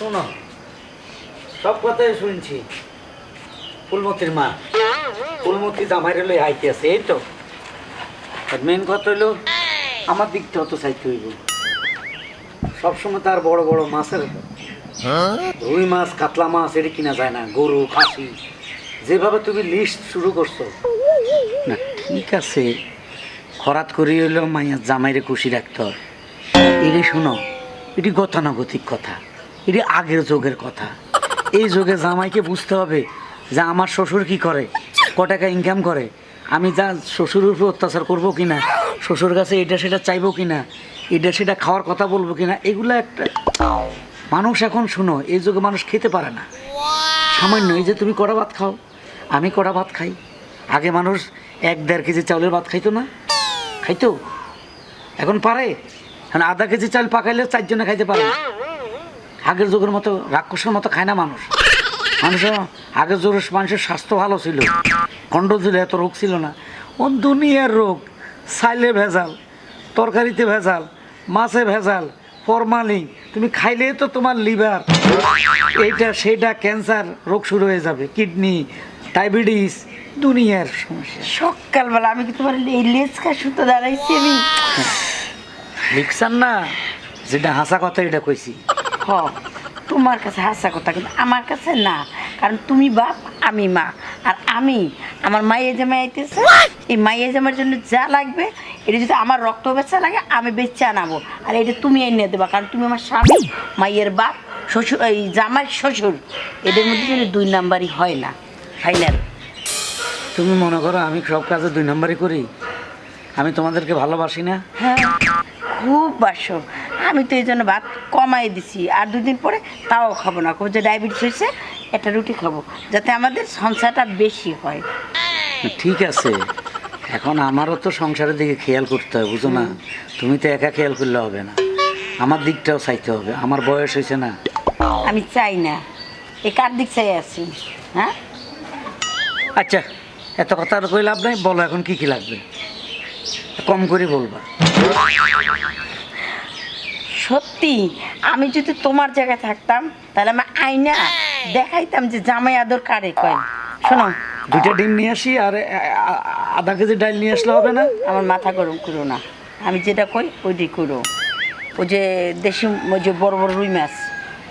শোনো, সব কথাই শুনছি। ফুলমতির মা, ফুলমতি জামাই রেলে আইতে আছে, এই তো মেন কথা হইলো আমার দিকটা অত চাইতে হইব। সবসময় তার বড় বড় মাছের রুই মাছ, কাতলা মাছ এটা কিনা যায় না। গরু, খাসি, যেভাবে তুমি লিস্ট শুরু করছো না, ঠিক আছে। খরাত করি হইলেও মাইয়ার জামাইরে খুশি রাখতে হয়। এটি শুনো, এটি গতানুগতিক কথা, এটি আগের যুগের কথা। এই যুগে জামাইকে বুঝতে হবে যে আমার শ্বশুর কি করে, ক টাকা ইনকাম করে, আমি যা শ্বশুরের উপর অত্যাচার করবো কিনা, শ্বশুর কাছে এটা সেটা চাইবো কিনা, এটা সেটা খাওয়ার কথা বলবো কিনা, এগুলো একটা মানুষ এখন শুনো, এই যুগে মানুষ খেতে পারে না। সামান্য এই যে তুমি কড়া ভাত খাও, আমি কড়া ভাত খাই। আগে মানুষ 1-1.5 কেজি চাউলের ভাত খাইতো না? খাইতো? এখন পারে? এখন আধা কেজি চাল পাকাইলে 4 জনে খাইতে পারে না। আগের যুগের মতো রাক্ষসের মতো খায় না মানুষ। মানুষের আগের যুগের মানুষের স্বাস্থ্য ভালো ছিল, খণ্ড ছিল, এত রোগ ছিল না। দুনিয়ার রোগ, চাইলে ভেজাল, তরকারিতে ভেজাল, মাছে ভেজাল, ফরমালিন। তুমি খাইলে তো তোমার লিভার, এইটা সেইটা, ক্যান্সার রোগ শুরু হয়ে যাবে, কিডনি, ডায়াবেটিস, দুনিয়ার সমস্যা। সকালবেলা আমি কি তোমার এই লেজকা সুতো দাঁড়াইছি আমি? লিখছান না, যেটা হাসা কথা এটা কইছি। হ, তোমার কাছে হাসা কথা, কিন্তু আমার কাছে না। কারণ তুমি বাপ, আমি মা। আর আমি আমার মাইয়ে জামাই আইতেছে, এই মাইয়ে জামার জন্য যা লাগবে এটা যদি আমার রক্ত বেচা লাগে আমি বেচে আনাবো। আর এটা তুমি এনে দেবা, কারণ তুমি আমার স্বামী, মাইয়ের বাপ, শ্বশুর, এই জামাই শ্বশুর, এদের মধ্যে যেন 2 নাম্বারই হয় না। ফাইনাল। তুমি মনে করো আমি সব কাজে 2 নম্বরই করি? আমি তোমাদেরকে ভালোবাসি না? হ্যাঁ, খুব বাসো। আমি তো এই জন্য ভাত কমাই দিছি, আর 2 দিন পরে তাও খাবো না। খুব যে ডায়াবেটিস হয়েছে, একটা রুটি খাবো, যাতে আমাদের সংসারটা বেশি হয়। ঠিক আছে, এখন আমারও তো সংসারের দিকে খেয়াল করতে হবে, বুঝো না? তুমি তো একা খেয়াল করলে হবে না, আমার দিকটাও চাইতে হবে। আমার বয়স হয়েছে না। আমি চাই না, এই কার দিক চাই আছি? হ্যাঁ, আচ্ছা, এত কথা আর কই লাভ নাই। বলো এখন কি কি লাগবে, কম করে বলবা। সত্যি আমি যদি তোমার জায়গায় থাকতাম তাহলে আমি আইনা দেখাইতাম যে জামাই আদর কারে কয়। শোনো, 2টা ডিম নিয়ে আসি আর আধা কেজি ডাল নিয়ে আসলে হবে না? আমার মাথা গরম করো না, আমি যেটা কই ওইটাই করো। ওই যে দেশি, ওই যে বড় বড় রুই মাছ,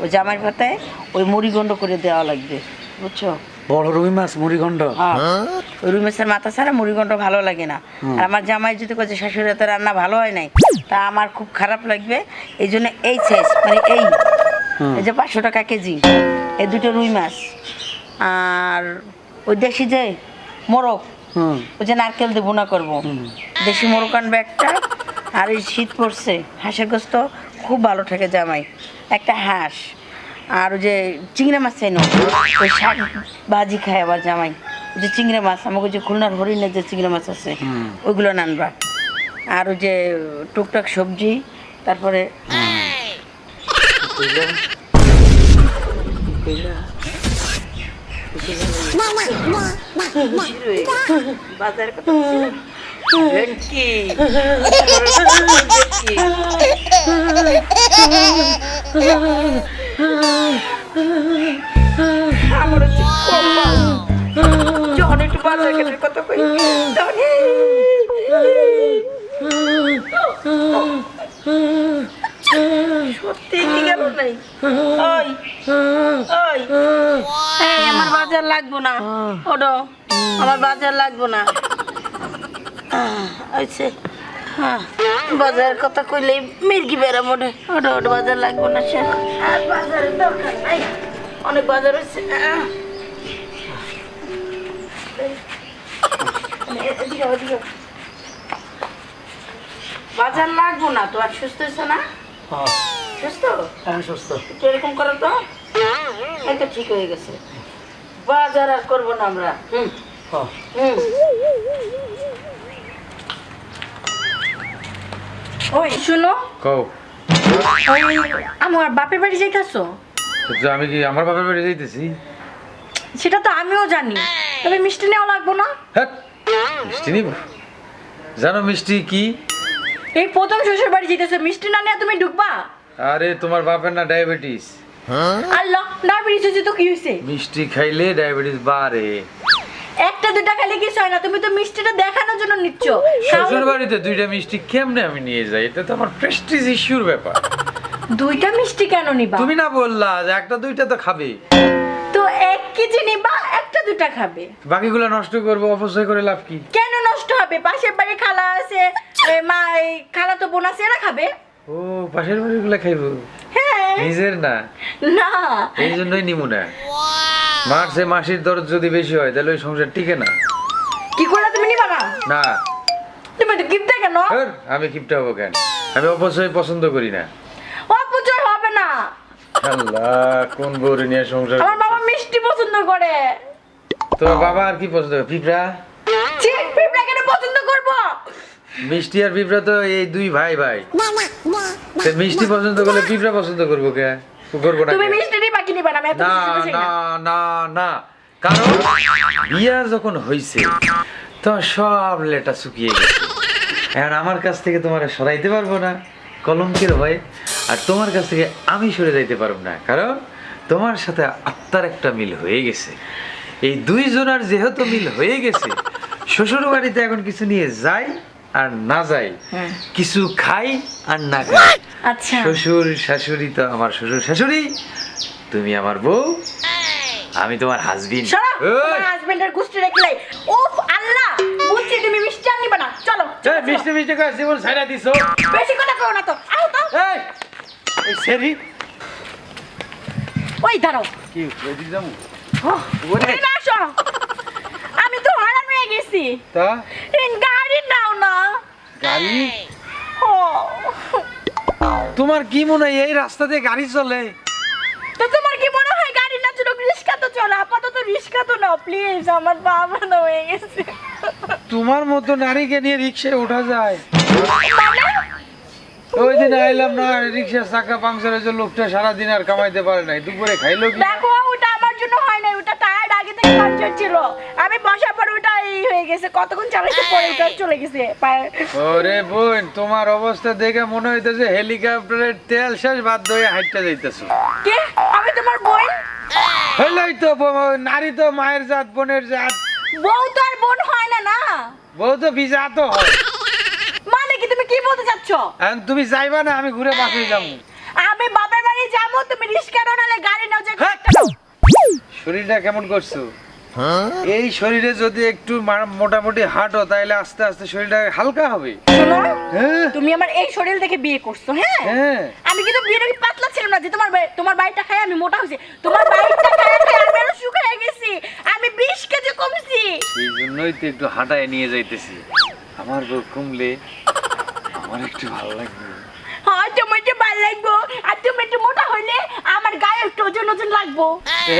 ওই জামাইয়ের পাতায় ওই মুড়িগণ্ড করে দেওয়া লাগবে, বুঝছো? বড় রুই মাছ, মুড়িঘণ্ড? হ্যাঁ, ওই রুই মাছের মাথা ছাড়া মুড়িগণ্ড ভালো লাগে না। আর আমার জামাই যদি কচ্ছে শাশুড়ি হাতে রান্না ভালো হয় নাই, তা আমার খুব খারাপ লাগবে। এই জন্য এই শেষ, মানে এই যে 500 টাকা কেজি এই 2টো রুই মাছ, আর ওই দেশি যে মোরগ, ওই যে নারকেল দিয়ে বোনা করবো, দেশি মোরগ আনবে একটা। আর এই শীত পড়ছে, হাঁসের গোস্ত খুব ভালো থাকে জামাই, একটা হাঁস। আর ওই যে চিংড়া মাছ চাই না, ওই শাক ভাজি খায় আবার জামাই। ওই যে চিংড়া মাছ, আমাকে ওই যে খুলনার হরিণের যে চিংড়া মাছ আছে ওইগুলো নানবা। আর ওই যে টুকটাক সবজি, তারপরে বাজার কথা ভেটকি, আমার হচ্ছে যখন একটু বাজার ঘাটের কথা কই সত্যি কি গেল নাই। ওই ওই, আমার বাজার লাগবো না, ওডো আমার বাজার লাগবো না। আচ্ছা, হ্যাঁ, বাজারের কথা কইলে মির্গি বেড়া মনে। ওটা ওটা বাজার লাগবো না, সে আর বাজারের দরকার নাই, অনেক বাজার হচ্ছে। বাজার লাগবো না তো? আর সুস্থ হয়েছে না? সুস্থ? হ্যাঁ, সুস্থ। একটু এরকম করো তো, এই তো ঠিক হয়ে গেছে। বাজার আর করবো না আমরা। ওই শুনো, কও। ওই আমার বাপের বাড়ি যাইতেছো? আমি কি আমার বাপের বাড়ি যাইতেছি? সেটা তো আমিও জানি, তবে মিষ্টি নেওয়া লাগবো না? হ্যাঁ, মিষ্টি নিব? জানো মিষ্টি কি? এই প্রথম শ্বশুর বাড়ি যেতেছো, মিষ্টি না নিয়ে তুমি ঢুকবা? আরে তোমার বাপের না ডায়াবেটিস, আল্লাহ ডায়াবেটিস হয়েছে তো কি হয়েছে? মিষ্টি খাইলে ডায়াবেটিস বাড়ে। একটা দুটা খালি কিছু হয় না, তুমি তো মিষ্টিটা দেখানোর জন্য নিচ্ছ। শ্বশুর বাড়িতে 2টা মিষ্টি কেমনে আমি নিয়ে যাই? এটা তো আমার প্রেস্টিজ ইস্যুর ব্যাপার। 2টা মিষ্টি কেন নিবা? তুমি না বললা যে 1টা 2টা তো খাবে? তো 1 কেজি নিবা, 1টা 2টা খাবে। বাকিগুলো নষ্ট করবো, অপচয় করে লাভ কি? কেন নষ্ট হবে? পাশের বাড়ি খালা আছে, মা খালা তো বোন আছে, এরা খাবে। ও পাশের বাড়িগুলো খাইবো, হ্যাঁ। নিজের না? না, এই জন্যই নিমু না। মাসে মাসির দরদ যদি বেশি হয় তাহলে ওই সংসার টিকে না। কি করে তুমি নিবা না? না তুমি তো কিপটা কেন? ধুর, আমি কিপটা হবো কেন? আমি অপচয় পছন্দ করি না। অপচয় হবে না। আল্লাহ, কোন গৌরী নিয়ে সংসার? আমার বাবা মিষ্টি পছন্দ করে। তোমার বাবা আর কি পছন্দ করে? পিঁপড়া? ছি, পিঁপড়া কেন পছন্দ করবো? মিষ্টি আর পিঁপড়া তো এই 2 ভাই ভাই। তো মিষ্টি পছন্দ করলে পিঁপড়া পছন্দ করবো কে? করবো না তুমি কে? মিষ্টি নিবা কি নিবা না? আমি এত না কিছু বুঝি না না। না না, কারণ বিয়া যখন হইছে তখন সব লেটা শুকিয়ে গেছে। এখন আমার কাছ থেকে তোমার সরাইতে পারবো না কলঙ্কের ভয়ে, আর তোমার কাছ থেকে আমি সরে যাইতে পারবো না, কারণ তোমার সাথে আত্মার একটা মিল হয়ে গেছে। এই 2 জনের যেহেতু মিল হয়ে গেছে, শ্বশুর বাড়িতে এখন কিছু নিয়ে যাই আর না যাই, কিছু খাই আর না খাই, আচ্ছা, শ্বশুর শাশুড়ি তো আমার শ্বশুর শাশুড়ি, তুমি আমার বউ, আমি তোমার হাজবেন্ড। শোনো, তোমার হাজবেন্ডের গুষ্টি রেখলাই। উফ আল্লাহ, বুঝছি তুমি মিষ্টি আর নিবা না। চলো এই মিষ্টি মিষ্টি করে জীবন ছাইড়া দিছো। বেশি কথা কও না তো। আও তো। এই সেরি ওই দাঁড়াও। কি ওইদিক যামু? ওরে না আসো। আমি তো হারান হয়ে গেছি। তা গাড়ি নাও না। গাড়ি? ও, তোমার কি মনে হয় এই রাস্তা দিয়ে গাড়ি চলে? তো তোমার কি মনে হয় গাড়ি না চলো, রিস্কা তো চলো। আপাতত রিস্কা তো নাও প্লিজ, আমার বাবা না হয়ে গেছে। তোমার মতো নারীকে নিয়ে রিক্সায় ওঠা যায়? মানে? ওই দিন আইলাম না, রিক্সার চাকা পাংচার হয়েছে, লোকটা সারাদিন আর কামাইতে পারে নাই, দুপুরে খাইলো কি? দেখো ওটা আমার জন্য হয় না, ওটা টায়ার্ড আগে থেকে পাঞ্চার ছিল। আমি বসার পর ওটা এই হয়ে গেছে, কতক্ষণ চালাইতে পরে ওটা চলে গেছে ওরে বোন, তোমার অবস্থা দেখে মনে হইতেছে হেলিকপ্টারের তেল শেষ, বাধ্য হয়ে হাঁটতে যাইতেছো। কে? আমি তোমার বোন? হইলই তো, নারী তো মায়ের জাত, বোনের জাত। বউ তো আর বোন হয় না না। বউ তো বিজা তো হয়। মানে কি তুমি কি বলতে চাচ্ছ? এখন তুমি যাইবা না, আমি ঘুরে বাসে যাবো। আমি বাবার বাড়ি যাবো, তুমি রিস্কা নাও নালে গাড়ি নাও, যে হ্যাঁ। একটা নাও। শরীরটা কেমন করছো? এই শরীরে যদি একটু মোটামুটি হাঁটো তাহলে আস্তে আস্তে শরীরটা হালকা হবে। শোনো, হ্যাঁ তুমি আমার এই শরীর দেখে বিয়ে করছো, হ্যাঁ? হ্যাঁ। আমি কিন্তু বিয়ের আগে পাতলা ছিলাম না যে তোমার বাড়িটা খাই আমি মোটা হয়েছি। তোমার বাড়িটা খাই আমি আরো শুকিয়ে গেছি। আমি 20 কেজি কমছি। সেই জন্যই তো একটু হাঁটায় নিয়ে যাইতেছি। আমার বউ কমলে আমার একটু ভালো লাগবে। হ্যাঁ, তোমার একটু ভালো লাগবো, আর তুমি একটু মোটা হইলে আমার গায়ে একটু ওজন ওজন লাগবো।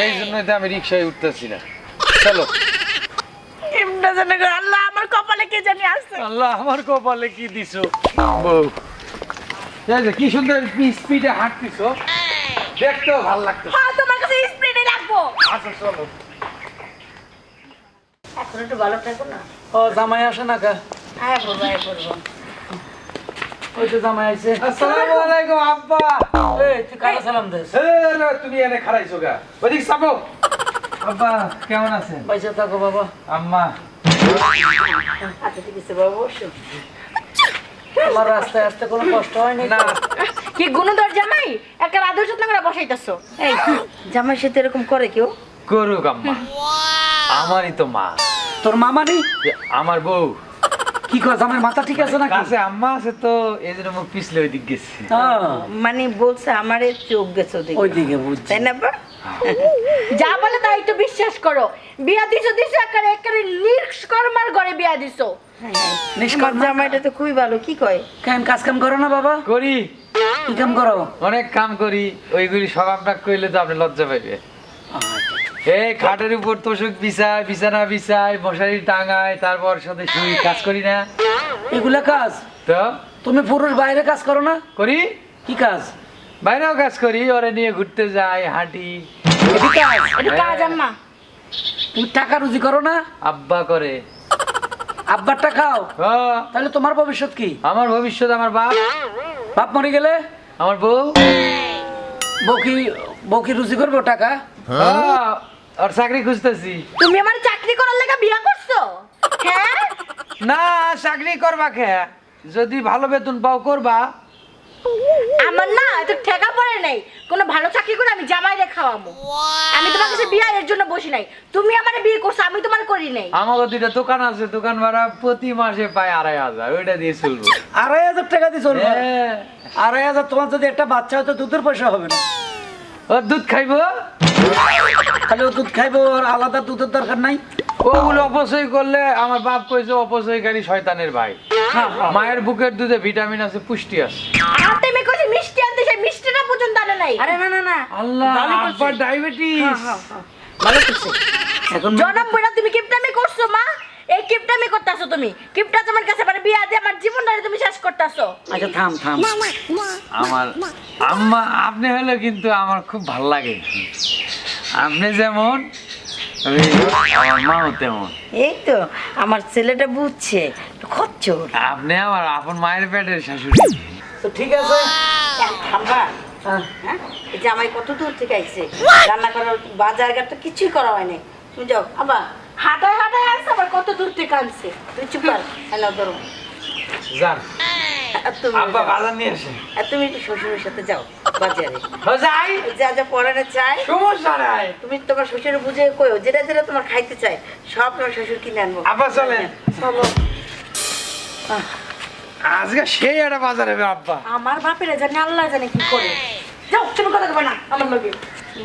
এই জন্যই তো আমি রিক্সায় উঠতেছি না। চলো। এমনা জানে গো, আল্লাহ আমার কপালে কে জানি আছে। আল্লাহ, আমার কপালে কি দিছো বউ? এই যে কি সুন্দর স্পিডে হাঁটতেছো, দেখতেও ভালো লাগতেছে। হ্যাঁ, তোমার কাছে স্পিডে রাখবো। আচ্ছা চলো। এখন একটু ভালো থাকো না। ও জামাই আসে না কা? হ্যাঁ বলবো, হ্যাঁ বলবো। ওই তো জামাই আইছে। আসসালামু আলাইকুম আব্বা। এই তুই কারা সালাম দেস? এই না, তুমি এনে খাড়াইছো গা, ওদিক চাপো। আব্বা কেমন আছেন? পয়সা থাকো বাবা। আম্মা আচ্ছা ঠিক আছে বাবু, বসো। আমার রাস্তায় আসতে কোনো কষ্ট হয়নি না। কি গুণধর জামাই, একটা রাধুর যত্ন করে বসাইতেছো। এই জামাইয়ের সাথে এরকম করে কেউ? করুক আম্মা, আমারই তো মা। তোর মামা নেই? আমার বউ কি কর, জামাইয়ের মাথা ঠিক আছে নাকি? কাছে আম্মা আছে তো, এই জন্য মুখ পিছলে ওই দিক গেছে। মানে বলছে আমারে চোখ গেছে ওদিকে। ওইদিকে বুঝছি। তাই না বা? যা বলে তাই একটু বিশ্বাস করো। বিয়া দিছো একারে একারে নিষ্কর্মার ঘরে বিয়া দিছো। নিষ্কর্মা? আমার জামাইটা তো খুবই ভালো। কি কয়? কেন কাজ কাম করো না বাবা? করি, কি কাম করো? অনেক কাম করি। ওইগুলি সব আপনাকে কইলে তো আপনি লজ্জা পাইবে। এই খাটের উপর তোষক বিছাই, বিছানা বিছাই, মশারি টাঙাই, তারপর সাথে শুই, কাজ করি না? এগুলা কাজ? তো তুমি পুরুষ বাইরে কাজ করো না? করি। কি কাজ? বাইরেও কাজ করি, ওরে নিয়ে ঘুরতে যাই, হাঁটি। এটি কাজ? এটা কাজ আম্মা। তুমি টাকা রুজি করো না? আব্বা করে। আব্বার টাকাও? ও, তাহলে তোমার ভবিষ্যৎ কি? আমার ভবিষ্যৎ আমার বাপ, বাপ মরে গেলে আমার বউ। বউ কি বউ কি রুচি করবো টাকা? আর চাকরি খুঁজতেছি। তুমি আমার চাকরি করার লাগা বিয়া করছো? হ্যাঁ না চাকরি করবা কে, যদি ভালো বেতন পাও করবা। আমার না এত ঠেকা পড়ে নাই কোনো ভালো চাকরি করে আমি জামাইরে খাওয়াবো। আমি তোমার কাছে বিয়া এর জন্য বসি নাই, তুমি আমারে বিয়ে করছো, আমি তোমার করি নাই। আমাকে দুইটা দোকান আছে, দোকান ভাড়া প্রতি মাসে পায় 2,500, ওইটা দিয়ে চলবো। 2,500 টাকা দিয়ে চলবে? হ্যাঁ। 2,500 তোমার যদি একটা বাচ্চা হয় তো দুধের পয়সা হবে না। ও দুধ খাইবো, খালি ও দুধ খাইবো, আর আলাদা দুধের দরকার নাই। ওগুলো অপচয় করলে আমার বাপ কইছে অপচয়কারী শয়তানের ভাই। মায়ের বুকের দুধে ভিটামিন আছে, পুষ্টি আছে। আর তুমি কইছি মিষ্টি আনতে, সেই মিষ্টিটা পর্যন্ত আনে নাই। আরে না না না, আল্লাহ, ভালো করছে। আব্বার ডায়াবেটিস। ভালো করছে। এখন জনম বইরা তুমি কিপটামি করছো মা, এই কিপটামি করতেছো তুমি। কিপটা তোমার কাছে মানে বিয়া দিয়ে আমার জীবনটারে তুমি শেষ করতেছো। আচ্ছা থাম থাম। আমার আম্মা আপনি হলে কিন্তু আমার খুব ভাল লাগে। আপনি যেমন আমার মাও তেমন। এই তো আমার ছেলেটা বুঝছে, খচ্চর। আপনি আমার আপন মায়ের পেটের শাশুড়ি। তো ঠিক আছে। থামবা। হ্যাঁ, এই যে আমায় কত দূর থেকে আইছে, রান্না করার বাজার ঘাট তো কিছুই করা হয় নাই। তুমি যাও আবার হাঁটায় হাঁটায় আসছে, আবার কত দূর থেকে আনছে। তুই চুপ কর, হ্যালো ধরো। যান আর তুমি আব্বা যাও। বাজার নিয়ে আসে। আর তুমি একটু শ্বশুরের সাথে যাও বাজারে, যাই, যা যা পড়ানো চাই সমস্যা নাই। তুমি তোমার শ্বশুর বুঝে কইও, যেটা যেটা তোমার খাইতে চাই সব তোমার শ্বশুর কিনে আনবো। আব্বা চলেন। চলো। আজকে সেই একটা বাজার হবে আব্বা। আমার বাপেরা জানে আল্লাহ জানে কি করে। যাও তুমি কথা কবে না আমার লগে,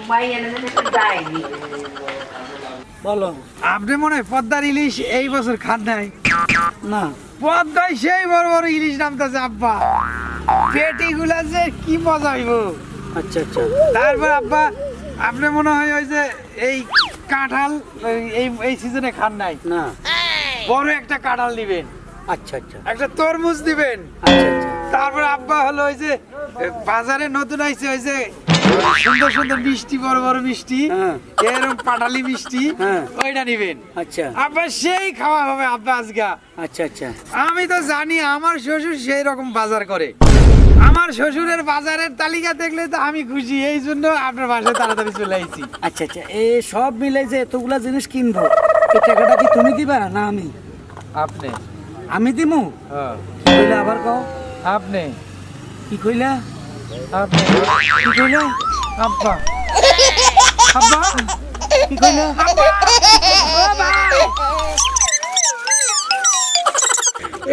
মাই এনে এনে যায়নি। বলো। আপনি মনে হয় পদ্মার ইলিশ এই বছর খান নাই? না পদ্মায় সেই বড় বড় ইলিশ নামতেছে আব্বা, পেটি গুলা যে কি মজা হইব। আচ্ছা আচ্ছা। তারপর আব্বা আপনি মনে হয় ওই যে এই কাঁঠাল এই এই সিজনে খান নাই? না। বড় একটা কাঁঠাল দিবেন, আচ্ছা আচ্ছা একটা তরমুজ দিবেন। আচ্ছা আচ্ছা। তারপর আব্বা হলো ওই যে বাজারে নতুন আইছে ওই যে সুন্দর সুন্দর মিষ্টি, বড় বড় মিষ্টি, হ্যাঁ। এরকম পাটালি মিষ্টি, হ্যাঁ। ওইটা নিবেন। আচ্ছা আব্বা সেই খাওয়া হবে আব্বা আজকা। আচ্ছা আচ্ছা। আমি তো জানি আমার শ্বশুর সেই রকম বাজার করে। আমার শ্বশুরের বাজারের তালিকা দেখলে তো আমি খুশি, এই জন্য আপনার বাসায় তাড়াতাড়ি চলে আইছি। আচ্ছা আচ্ছা, এই সব মিলে যে এতগুলা জিনিস কিনবো, এই টাকাটা কি তুমি দিবা না আমি? আপনি? আমি দিমু? হ্যাঁ। কি কইলা আবার কও? আপনি? কি কইলা? আপনি? কি কইলা? আব্বা? আব্বা? কি কইলা?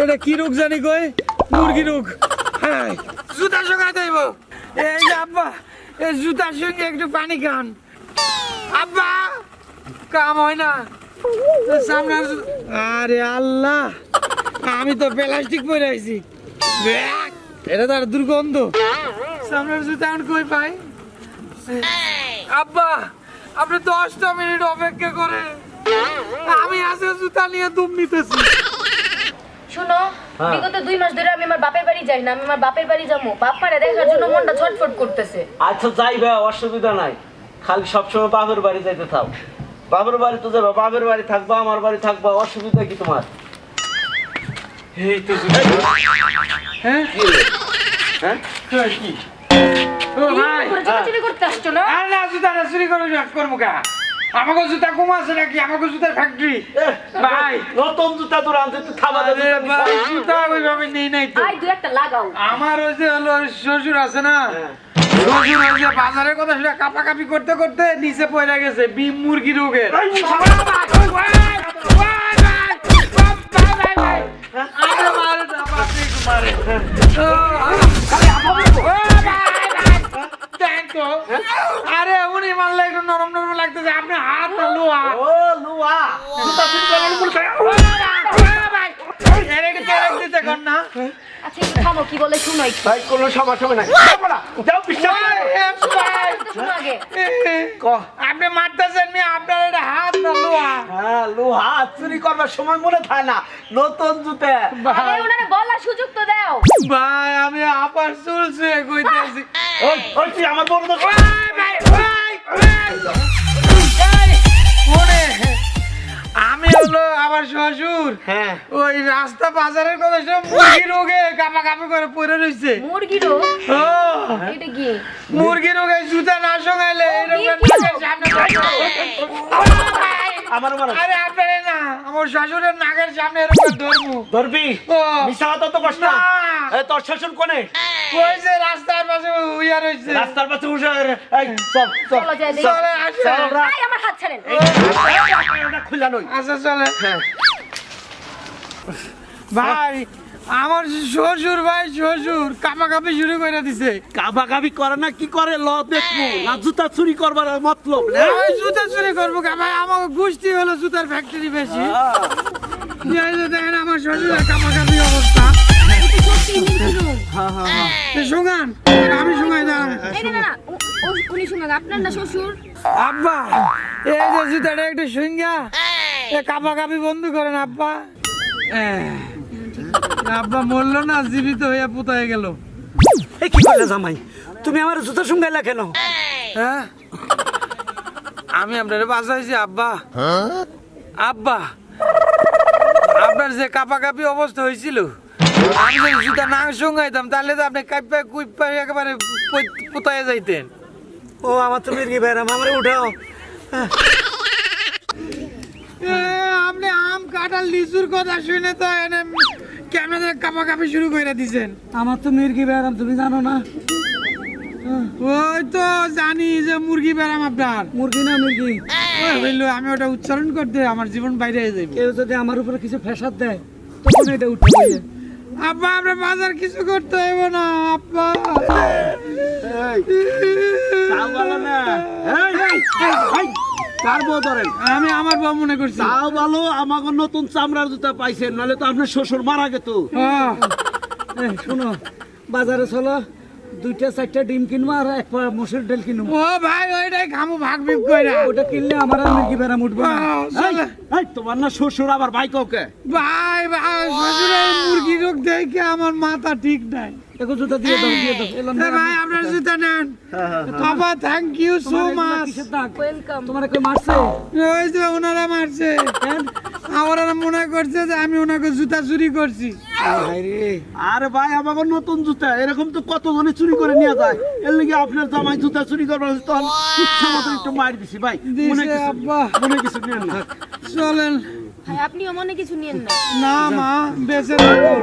এটা কি রোগ জানি কই? মুরগি রোগ। হ্যাঁ, জুতার সঙ্গে দেব। এই যে আব্বা, এই জুতার সঙ্গে একটু পানি খান। আব্বা কাম হয় না। সামনে আরে আল্লাহ, আমি তো প্লাস্টিক পরে আইছি। এটা তো আর দুর্গন্ধ। সামনের জুতা এখন কই পাই? আব্বা আপনি 10টা মিনিট অপেক্ষা করে, আমি আজকে জুতা নিয়ে দুম নিতেছি। শোনো, বিগত 2 মাস ধরে আমি আমার বাপের বাড়ি যাই না। আমি আমার বাপের বাড়ি যাবো, বাপ মারে দেখার জন্য মনটা ছটফট করতেছে। আচ্ছা যাইবে, অসুবিধা নাই। খালি সবসময় বাপের বাড়ি যাইতে থাও। বাপের বাড়ি তো যাবে, বাপের বাড়ি থাকবা, আমার বাড়ি থাকবা, অসুবিধা কি তোমার? এই তো হ্যাঁ কি হলো? হ্যাঁ কি ও ভাই, করে চিল্লাচিল্লি করতে আসছো না? আর না জুতা না চুরি করে করবো কা? আমাকে জুতা কম আছে নাকি? আমাকে জুতার ফ্যাক্টরি ভাই। নতুন জুতা তোর আনতে তুই থাবা দে, আরে ভাই, জুতা ওইভাবে নেই নাই তো। আই 2 একটা লাগাও। আমার ওই যে হলো শ্বশুর আছে না, শ্বশুর ওই যে বাজারের কথা সেটা কাপাকাপি করতে করতে নিচে পড়ে গেছে বিম মুরগি রোগের। আরে উনি মারলে একটু নরম নরম লাগতেছে, আপনার হাত না লোহা। ও লুয়া জুতা চুরি করে মূল করে। এর একটু তেল দিতে কর না। আচ্ছা একটু থামো, কি বলে শুনো একটু। ভাই কোনো সমস্যা হবে না, যাও না, যাও বিশ্বাস করো। শুনো আগে। ক আপনি মারতেছেন মি, আপনার এটা হাত না লোহা। হ্যাঁ লোহা চুরি করবার সময় মনে থাকে না, নতুন জুতা। আরে ওনারে বলার সুযোগ তো দাও। ভাই আমি আবার চুলছে কইতেছি। ওই ওই তুই আমার বড় দোষ। আমি হলো আমার আমার শ্বশুর হ্যাঁ ওই রাস্তা বাজারের কথা সব মুরগি রোগে কাপাকাপি করে পড়ে রইছে মুরগিরও ও এটা কি মুরগি রোগে জুতা না সঙ্গাইলে এরকম নাকের সামনে আমার মার আরে আপনারে না আমার শ্বশুরের নাকের সামনে এরকম ধরবো ধরবি ও মিছা কথা তো কষ্ট না। তোর শ্বশুর কোনে ওই যে রাস্তার পাশে উইয়া রইছে রাস্তার পাশে বসে এই চল চল চলো যাই দেখি। চলে আসে চল রা আই আমার হাত ছাড়েন খুলা নই আচ্ছা চলে ভাই আমার শ্বশুর ভাই শ্বশুর কাপাকাপি শুরু করে দিছে কাবাকাবি করে না কি করে ল দেখবো না জুতা চুরি করবার মতলব আমি জুতা চুরি করবো কা ভাই আমার গোষ্ঠী হলো জুতার ফ্যাক্টরি বেশি এই যে দেখেন আমার শ্বশুরের কাপাকাপি অবস্থা শোনান আমি শোনাই দাঁড়ান এই না না উনি শুনুন আপনার না শ্বশুর আব্বা এই যে জুতাটা একটু শুনগা এ কাপাকাপি বন্ধ করেন আব্বা আব্বা মরলো না জীবিত হইয়া পুতায় গেল এই কি করলে জামাই তুমি আমার জুতা শুঙ্গাইলা কেন হ্যাঁ আমি আপনার বাঁচাইছি আব্বা আব্বা আপনার যে কাপাকাপি অবস্থা হয়েছিল আমি যদি জুতা না সঙ্গাইতাম তাহলে তো আপনি কাইপা কুইপা একেবারে পুতায় যাইতেন ও আমার তো মির্গি ভাইরাম আমার উঠাও আপনি আম কাঁঠাল লিচুর কথা শুনে তো এনে কেমন কাপাকাপি শুরু করে দিছেন আমার তো মির্গি ভাইরাম তুমি জানো না ওই তো জানি যে মুরগি বেড়াম আপনার মুরগি না মির্গি ওই হইলো আমি ওটা উচ্চারণ করতে আমার জীবন বাইরে হয়ে যাবে কেউ যদি আমার উপরে কিছু ফেসাদ দেয় তখন এটা উঠে যাবে। আব্বা আমরা বাজার কিছু করতে হইব না আব্বা তাও ভালো না এই কার বউ ধরেন আমি আমার বউ মনে করছি তাও ভালো আমাকে নতুন চামড়ার জুতা পাইছেন নাহলে তো আপনার শ্বশুর মারা গেত ও, এই শোনো বাজারে চলো 2টা 4টা ডিম কিনবো আর এক পা মসুর ডাল কিনবো ও ভাই ওইটাই খামু ভাগ বিক কইরা ওটা কিনলে আমার আর মির্গি ভাইরাম উঠবে না ও, চলে। এই তোমার না শ্বশুর আবার ভাই কাউকে ভাই ভাই শ্বশুরের মুরগি রোগ দেখে আমার মাথা ঠিক নাই দেখো জুতা দিয়ে দাও এলাম এ ভাই আপনার জুতা নেন বাবা থ্যাংক ইউ সো মাচ কিসের দাগ ওয়েলকাম তোমার কেউ মারছে ওই যে ওনারা মারছে ওরা মনে করছে যে আমি ওনাকে জুতা চুরি করছি আরে ভাই আমাকে নতুন জুতা এরকম তো কতজনে চুরি করে নিয়ে যায় এর লিগে আপনার জামাই জুতা চুরি করবার হচ্ছে তখন ইচ্ছা মতো একটু মার দিছি ভাই মনে দিছে কিছু আব্বা মনে কিছু নেন না চলেন ভাই আপনিও মনে কিছু নিয়েন না না মা বেঁচে থাকো